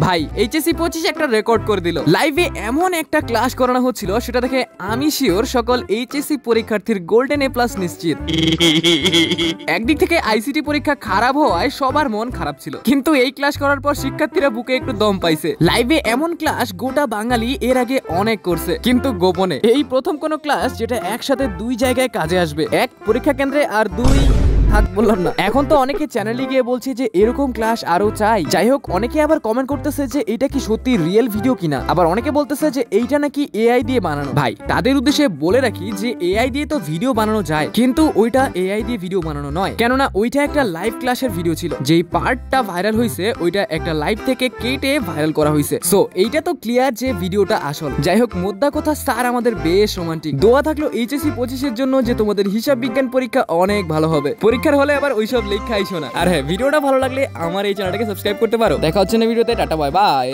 ভাই এইচএসসি 25 একটা রেকর্ড করে দিল। লাইভে এমন একটা ক্লাস করানো হচ্ছিল, সেটা দেখে আমি শিওর সকল এইচএসসি পরীক্ষার্থীর গোল্ডেন এ প্লাস নিশ্চিত। একদিক থেকে আইসিটি পরীক্ষা খারাপ হওয়ায় সবার মন খারাপ ছিল, কিন্তু এই ক্লাস করার পর শিক্ষার্থীরা বুকে একটু দম পাইছে। লাইভে এমন ক্লাস গোটা বাঙালি এর আগে অনেক করছে, কিন্তু গোপনে। এই প্রথম কোন ক্লাস যেটা একসাথে দুই জায়গায় কাজে আসবে, এক পরীক্ষা কেন্দ্রে আর দুই বললাম না। এখন তো অনেকে চ্যানেলে গিয়ে বলছে যে এরকম ক্লাস আরো চাই। যাই হোক, অনেকে আবার কমেন্ট করতেছে যে এটা কি সত্যি রিয়েল ভিডিও কিনা, আবার অনেকে বলতেছে যে এইটা নাকি এআই দিয়ে বানানো। ভাই তাদের উদ্দেশ্যে বলে রাখি যে এআই দিয়ে তো ভিডিও বানানো যায়, কিন্তু ওইটা এআই দিয়ে ভিডিও বানানো নয়, কেননা ওইটা একটা লাইভ ক্লাসের ভিডিও ছিল। যেই পার্টটা ভাইরাল হয়েছে ওইটা একটা লাইভ থেকে কেটে ভাইরাল করা হয়েছে। সো এইটা তো ক্লিয়ার যে ভিডিওটা আসল। যাই হোক, মোদ্দা কথা স্যার আমাদের বেশ রোমান্টিক। দোয়া থাকলো এইচএসসি 25 এর জন্য যে তোমাদের হিসাব বিজ্ঞান পরীক্ষা অনেক ভালো হবে। পরীক্ষার হলে আবার ওইসব লেখা আইসো না। আর হ্যাঁ, ভিডিওটা ভালো লাগলে আমার এই চ্যানেলটাকে সাবস্ক্রাইব করতে পারো। দেখা হচ্ছে না ভিডিওতে। Tata, bye bye.